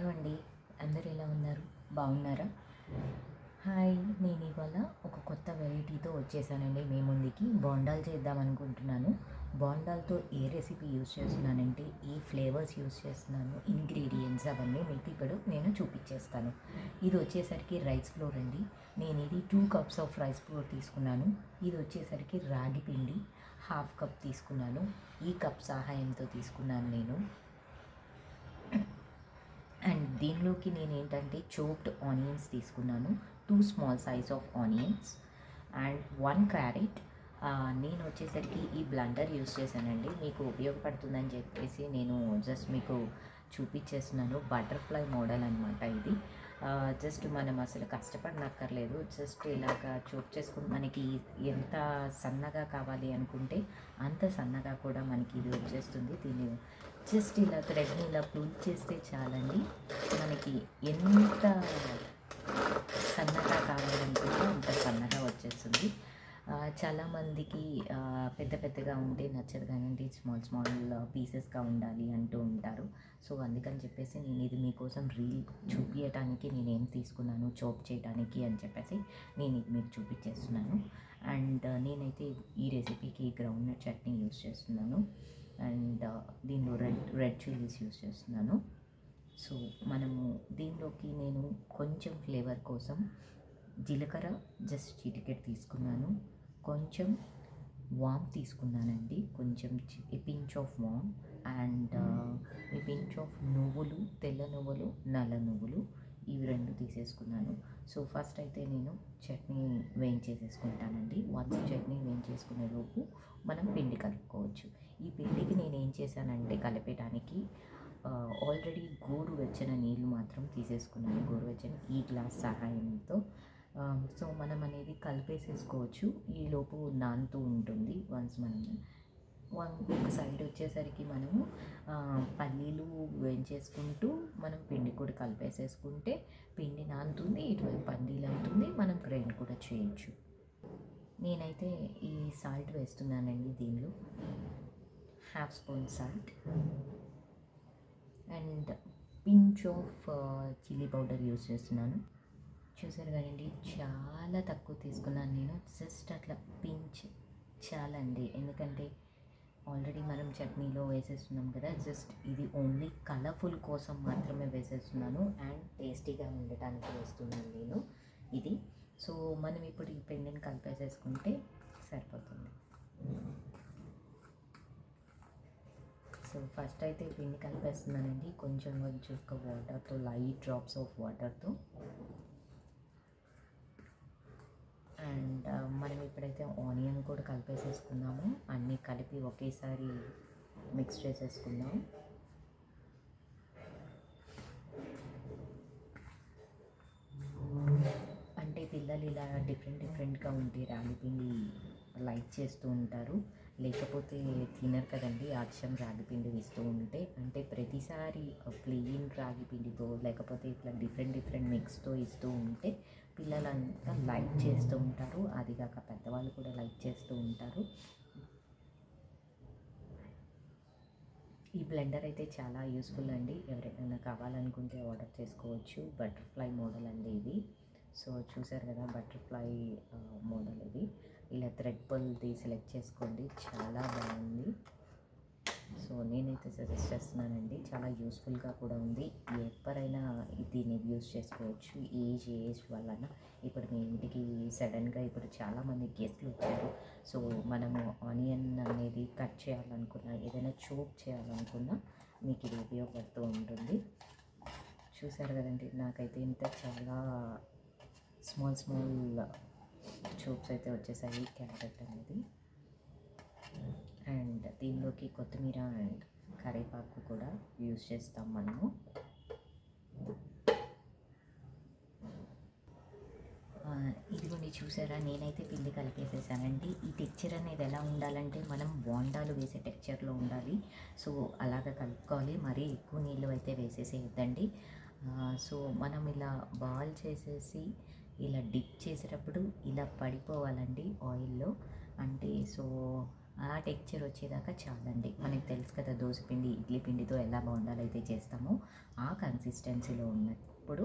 Hello అండి, అందరు ఎలా ఉన్నారు? బాగున్నారా? హాయ్, నేను ఇవాళ ఒక కొత్త వెరైటీతో వచ్చేసానండి మీ ముందుకి. బోండాలు చేద్దాం అనుకుంటున్నాను. బోండాలతో ఏ రెసిపీ యూస్ చేస్తున్నానంటే ఏ ఫ్లేవర్స్ యూస్ చేస్తున్నాను, ఇంగ్రీడియంట్స్ అవన్నీ మీకు ఇప్పుడు నేను చూపించేస్తాను. ఇది వచ్చేసరికి రైస్ ఫ్లోర్ అండి. నేను ఇది 2 కప్స్ ఆఫ్ రైస్ ఫ్లోర్ తీసుకున్నాను. ఇది వచ్చేసరికి రాగి పిండి 1/2 కప్ తీసుకున్నాను. ఈ కప్ సహాయంతో తీసుకున్నాను నేను. అండ్ దీనిలోకి నేను ఏంటంటే చోప్డ్ ఆనియన్స్ తీసుకున్నాను, 2 small size of onions and 1 carrot. నేను వచ్చేసరికి ఈ బ్లెండర్ యూస్ చేశానండి, మీకు ఉపయోగపడుతుందని చెప్పేసి నేను జస్ట్ మీకు చూపించేస్తున్నాను. బటర్ఫ్లై మోడల్ అనమాట ఇది. జస్ట్ మనం అసలు కష్టపడనక్కర్లేదు, జస్ట్ ఇలాగా చూప్ చేసుకుని మనకి ఎంత సన్నగా కావాలి అనుకుంటే అంత సన్నగా కూడా మనకి ఇది వచ్చేస్తుంది. దీన్ని జస్ట్ ఇలా థ్రెడ్ని ఇలా పుల్ చేస్తే చాలండి, మనకి ఎంత సన్నగా కావాలనుకుంటే అంత సన్నగా వచ్చేస్తుంది. చాలామందికి పెద్ద పెద్దగా ఉంటే నచ్చదు కానివ్వండి, స్మాల్ స్మాల్ పీసెస్గా ఉండాలి అంటూ ఉంటారు. సో అందుకని చెప్పేసి నేను ఇది మీకోసం రీల్ చూపించడానికి నేనేం తీసుకున్నాను చాప్ చేయడానికి అని చెప్పేసి నేను ఇది మీకు చూపించేస్తున్నాను. అండ్ నేనైతే ఈ రెసిపీకి గ్రౌండ్నట్ చట్నీ యూస్ చేస్తున్నాను అండ్ దీనిలో రెడ్ చిల్లీస్ యూస్ చేస్తున్నాను. సో మనము దీనిలోకి నేను కొంచెం ఫ్లేవర్ కోసం జీలకర్ర జస్ట్ చిటికెట్ తీసుకున్నాను, కొంచెం వామ్ తీసుకున్నానండి, కొంచెం పించ్ ఆఫ్ వామ్ అండ్ ఈ పించ్ ఆఫ్ నువ్వులు, తెల్ల నువ్వులు, నల్ల నువ్వులు, ఇవి 2 తీసేసుకున్నాను. సో ఫస్ట్ అయితే నేను చట్నీ వేయించేసేసుకుంటానండి. వన్స్ చట్నీ వేయించేసుకునే లోపు మనం పిండి కలుపుకోవచ్చు. ఈ పిండికి నేను ఏం చేశానంటే కలిపేయడానికి ఆల్రెడీ గోరువెచ్చని నీళ్ళు మాత్రం తీసేసుకున్నాను, గోరువెచ్చని ఈ గ్లాస్ సహాయంతో. సో మనం అనేది కలిపేసేసుకోవచ్చు, ఈలోపు నానుతూ ఉంటుంది. వన్స్ మనం ఒక సైడ్ వచ్చేసరికి మనము పల్లీలు వేయించేసుకుంటూ మనం పిండి కూడా కలిపేసేసుకుంటే పిండి నానుతుంది, ఇటువైపు పల్లీలు అవుతుంది, మనం గ్రైండ్ కూడా చేయొచ్చు. నేనైతే ఈ సాల్ట్ వేస్తున్నానండి, దీనిలో 1/2 spoon salt and pinch of chilli powder use చేస్తున్నాను. చూసారు కదండి, చాలా తక్కువ తీసుకున్నాను నేను, జస్ట్ అట్లా పించ్ చాలండి. ఎందుకంటే ఆల్రెడీ మనం చట్నీలో వేసేస్తున్నాం కదా, జస్ట్ ఇది ఓన్లీ కలర్ఫుల్ కోసం మాత్రమే వేసేస్తున్నాను అండ్ టేస్టీగా ఉండటానికి వేస్తున్నాను నేను ఇది. సో మనం ఇప్పుడు ఈ పిండిని కలిపేసేసుకుంటే సరిపోతుంది. సో ఫస్ట్ అయితే పిండి కలిపేస్తున్నానండి, కొంచెం ఒక వాటర్తో, లైట్ డ్రాప్స్ ఆఫ్ వాటర్తో. అండ్ మనం ఇప్పుడైతే ఆనియన్ కూడా కలిపేసేసుకుందాము, అన్నీ కలిపి ఒకేసారి మిక్స్ చేసేసుకుందాం. అంటే పిల్లలు ఇలా డిఫరెంట్గా ఉంటే రాగిపిండి లైక్ చేస్తూ ఉంటారు, లేకపోతే తినరు కదండి అచ్చం రాగిపిండి ఇస్తూ ఉంటే. అంటే ప్రతిసారి ప్లెయిన్ రాగిపిండితో లేకపోతే ఇట్లా డిఫరెంట్ మిక్స్తో ఇస్తూ ఉంటే పిల్లలంతా లైక్ చేస్తూ ఉంటారు, అదిగాక పెద్దవాళ్ళు కూడా లైక్ చేస్తూ ఉంటారు. ఈ బ్లెండర్ అయితే చాలా యూస్ఫుల్ అండి, ఎవరికైనా కావాలనుకుంటే ఆర్డర్ చేసుకోవచ్చు. బటర్ఫ్లై మోడల్ అండి ఇది. సో చూసారు కదా, బటర్ఫ్లై మోడల్ ఇది. ఇలా థ్రెడ్ పల్ది సెలెక్ట్ చేసుకోండి, చాలా బాగుంది. సో నేనైతే సజెస్ట్ చేస్తున్నానండి, చాలా యూస్ఫుల్గా కూడా ఉంది. ఎవరైనా దీన్ని యూస్ చేసుకోవచ్చు, ఏజ్ వలన. ఇప్పుడు మీ ఇంటికి సడన్గా ఇప్పుడు చాలామంది గెస్ట్లు వచ్చారు, సో మనము ఆనియన్ అనేది కట్ చేయాలనుకున్నా, ఏదైనా చూప్ చేయాలనుకున్నా మీకు ఇది ఉపయోగపడుతూ ఉంటుంది. చూసారు కదండి, నాకైతే ఇంత చాలా స్మాల్ చూప్స్ అయితే వచ్చేసాయి క్యారెట్ అనేది. అండ్ దీనిలోకి కొత్తిమీర అండ్ కరివేపాకు కూడా యూస్ చేస్తాం మనము. ఇదిగోండి చూసారా, నేనైతే పిండి కలిపేసేసానండి. ఈ టెక్చర్ అనేది ఎలా ఉండాలంటే మనం బోండాలు వేసే టెక్చర్లో ఉండాలి. సో అలాగ కలుపుకోవాలి, మరీ ఎక్కువ నీళ్ళు అయితే వేసేసేయద్దండి. సో మనం ఇలా బాల్ చేసేసి ఇలా డిప్ చేసేటప్పుడు ఇలా పడిపోవాలండి ఆయిల్లో. అంటే సో ఆ టెక్చర్ వచ్చేదాకా చాలండి. మనకి తెలుసు కదా దోస పిండి, ఇడ్లీ పిండితో ఎలా బోండాలు అయితే చేస్తామో ఆ కన్సిస్టెన్సీలో ఉన్నప్పుడు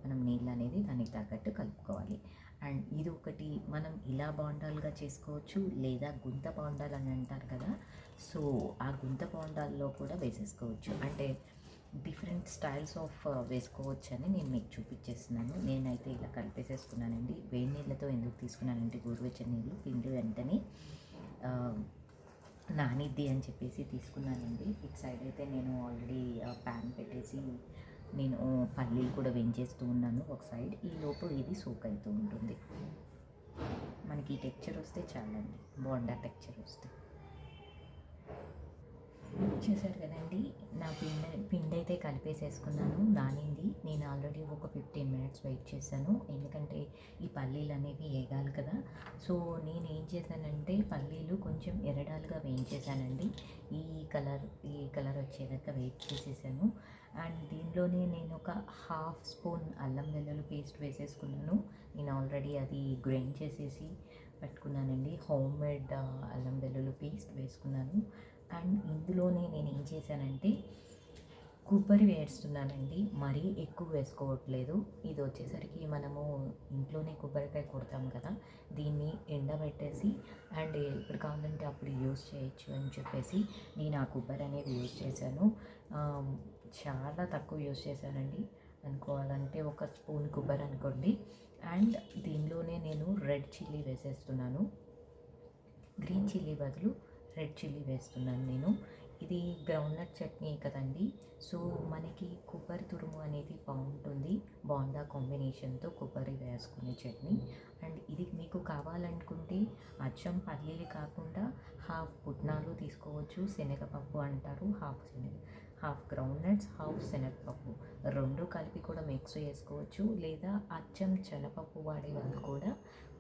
మనం నీళ్ళు అనేది దానికి తగ్గట్టు కలుపుకోవాలి. అండ్ ఇది ఒకటి మనం ఇలా బోండాలుగా చేసుకోవచ్చు, లేదా గుంత బోండాలు అని అంటారు కదా, సో ఆ గుంత బోండాల్లో కూడా వేసేసుకోవచ్చు. అంటే డిఫరెంట్ స్టైల్స్ ఆఫ్ వేసుకోవచ్చని నేను మీకు చూపించేస్తున్నాను. నేనైతే ఇలా కలిపేసేసుకున్నానండి. వేడి నీళ్ళతో ఎందుకు తీసుకున్నానంటే గోరువెచ్చని నీళ్ళు పిండి వెంటనే నానిద్ది అని చెప్పేసి తీసుకున్నానండి. ఇటు సైడ్ అయితే నేను ఆల్రెడీ ప్యాన్ పెట్టేసి నేను పల్లీలు కూడా వేయించేస్తూ ఉన్నాను ఒక సైడ్. ఈ లోపు ఇది సోక్ అవుతూ ఉంటుంది. మనకి ఈ టెక్చర్ వస్తే చాలండి, బోండా టెక్చర్ వస్తే. చూసారు కదండి, నా పిండి అయితే కలిపేసేసుకున్నాను, నానింది. నేను ఆల్రెడీ ఒక 15 మినిట్స్ వెయిట్ చేశాను, ఎందుకంటే ఈ పల్లీలు అనేవి వేగాలి కదా. సో నేను ఏం చేశానంటే పల్లీలు కొంచెం ఎర్రడాలుగా వేయించేసానండి. ఈ కలర్ వచ్చేదాకా వెయిట్ చేసేసాను. అండ్ దీనిలోనే నేను ఒక హాఫ్ స్పూన్ అల్లం వెల్లుల్లి పేస్ట్ వేసేసుకున్నాను. నేను ఆల్రెడీ అది గ్రైండ్ చేసేసి పెట్టుకున్నానండి. హోమ్ మేడ్ అల్లం వెల్లుల్లి పేస్ట్ వేసుకున్నాను. అండ్ ఇందులోనే నేను ఏం చేశానంటే కొబ్బరి వేస్తున్నానండి, మరీ ఎక్కువ వేసుకోవట్లేదు. ఇది వచ్చేసరికి మనము ఇంట్లోనే కొబ్బరికాయ కొడతాం కదా, దీన్ని ఎండబెట్టేసి అండ్ ఎప్పుడు కావాలంటే అప్పుడు యూజ్ చేయొచ్చు అని చెప్పేసి నేను ఆ కొబ్బరి అనేది యూజ్ చేశాను. చాలా తక్కువ యూజ్ చేశానండి, అనుకోవాలంటే ఒక స్పూన్ కొబ్బరి అనుకోండి. అండ్ దీనిలోనే నేను రెడ్ చిల్లీ వేసేస్తున్నాను. గ్రీన్ చిల్లీ బదులు రెడ్ చిల్లీ వేస్తున్నాను నేను. ఇది గ్రౌండ్నట్ చట్నీ కదండి, సో మనకి కొబ్బరి తురుము అనేది బాగుంటుంది బోండా కాంబినేషన్తో, కొబ్బరి వేసుకునే చట్నీ. అండ్ ఇది మీకు కావాలనుకుంటే అచ్చం పల్లీలు కాకుండా హాఫ్ పుట్నాలు తీసుకోవచ్చు, శనగపప్పు అంటారు, హాఫ్ గ్రౌండ్నట్స్, హాఫ్ శనగపప్పు, రెండు కలిపి కూడా మిక్స్ చేసుకోవచ్చు. లేదా అచ్చం శనగపప్పు వాడే వాళ్ళు కూడా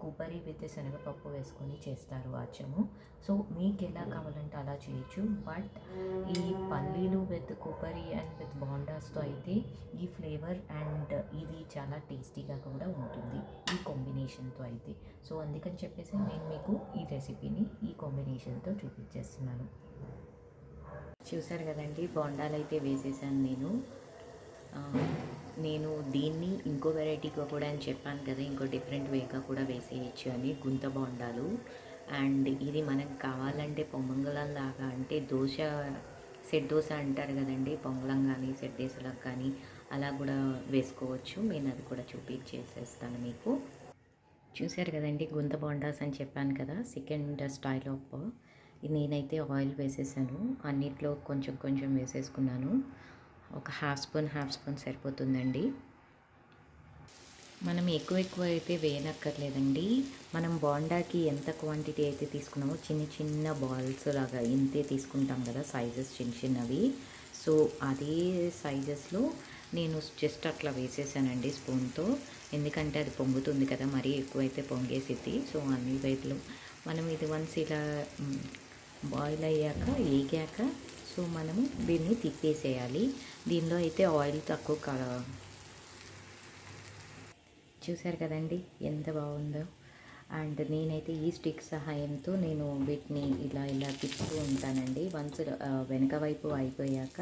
కొబ్బరి విత్ శనగపప్పు వేసుకొని చేస్తారు అచ్చము. సో మీకు ఎలా కావాలంటే అలా చేయొచ్చు. బట్ ఈ పల్లీలు విత్ కొబ్బరి అండ్ విత్ బోండాస్తో అయితే ఈ ఫ్లేవర్ అండ్ ఇది చాలా టేస్టీగా కూడా ఉంటుంది ఈ కాంబినేషన్తో అయితే. సో అందుకని చెప్పేసి నేను మీకు ఈ రెసిపీని ఈ కాంబినేషన్తో చూపించేస్తున్నాను. చూసారు కదండి, బోండాలు అయితే వేసేసాను నేను దీన్ని ఇంకో వెరైటీగా కూడా అని చెప్పాను కదా, ఇంకో డిఫరెంట్ వేగా కూడా వేసేయచ్చు అని, గుంత బోండాలు. అండ్ ఇది మనకు కావాలంటే పొంగలం లాగా, అంటే సెట్ దోశ అంటారు కదండి, పొంగలం కానీ సెట్ దోశలకు కానీ అలా కూడా వేసుకోవచ్చు. నేను అది కూడా చూపించేసేస్తాను మీకు. చూసారు కదండి, గుంత బోండాస్ అని చెప్పాను కదా, సెకండ్ స్టైల్ ఆఫ్. నేనైతే ఆయిల్ వేసేసాను, అన్నిట్లో కొంచెం కొంచెం వేసేసుకున్నాను. ఒక హాఫ్ స్పూన్ సరిపోతుందండి. మనం ఎక్కువ అయితే వేయనక్కర్లేదండి. మనం బోండాకి ఎంత క్వాంటిటీ అయితే తీసుకున్నామో చిన్న చిన్న బాల్స్ లాగా ఇంతే తీసుకుంటాం కదా, సైజెస్ చిన్నవి. సో అదే సైజెస్లో నేను జస్ట్ అట్లా వేసేసానండి స్పూన్తో, ఎందుకంటే అది పొంగుతుంది కదా, మరీ ఎక్కువైతే పొంగేసిద్ది. సో అన్ని వైపులు మనం ఇది వన్స్ ఇలా బాయిల్ అయ్యాక వేగాక సో మనము దీన్ని తిప్పేసేయాలి. దీనిలో అయితే ఆయిల్ తక్కువ చూసారు కదండి ఎంత బాగుందో. అండ్ నేనైతే ఈ స్టిక్ సహాయంతో నేను వీటిని ఇలా తిప్పుతూ ఉంటానండి. వన్స్ వెనక వైపు అయిపోయాక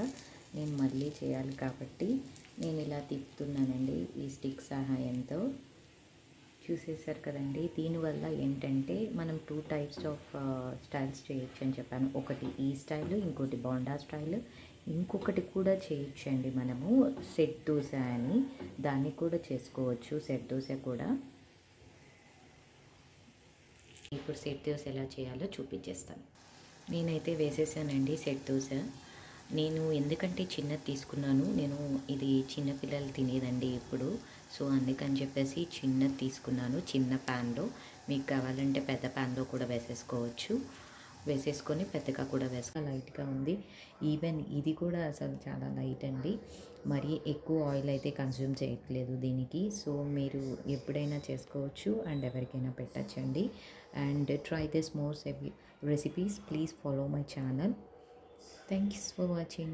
నేను మళ్ళీ చేయాలి కాబట్టి నేను ఇలా తిప్పుతున్నానండి ఈ స్టిక్ సహాయంతో. చూసేసారు కదండి, దీనివల్ల ఏంటంటే మనం 2 టైప్స్ ఆఫ్ స్టైల్స్ చేయొచ్చు అని చెప్పాను. ఒకటి ఈ స్టైల్, ఇంకోటి బోండా స్టైల్, ఇంకొకటి కూడా చేయొచ్చండి మనము సెట్ దోశ అని, దాన్ని కూడా చేసుకోవచ్చు సెట్ దోశ కూడా. ఇప్పుడు సెట్ దోశ ఎలా చేయాలో చూపించేస్తాను. నేనైతే వేసేసానండి సెట్ దోశ. నేను ఎందుకంటే చిన్నది తీసుకున్నాను, నేను ఇది చిన్నపిల్లలు తినేదండి ఇప్పుడు, సో అందుకని చెప్పేసి చిన్నది తీసుకున్నాను, చిన్న ప్యాన్లో. మీకు కావాలంటే పెద్ద ప్యాన్లో కూడా వేసేసుకొని పెద్దగా కూడా లైట్గా ఉంది. ఈవెన్ ఇది కూడా అసలు చాలా లైట్ అండి, మరీ ఎక్కువ ఆయిల్ అయితే కన్జ్యూమ్ చేయట్లేదు దీనికి. సో మీరు ఎప్పుడైనా చేసుకోవచ్చు అండ్ ఎవరికైనా పెట్టచ్చండి. And try this more recipes. Please follow my channel. Thanks for watching.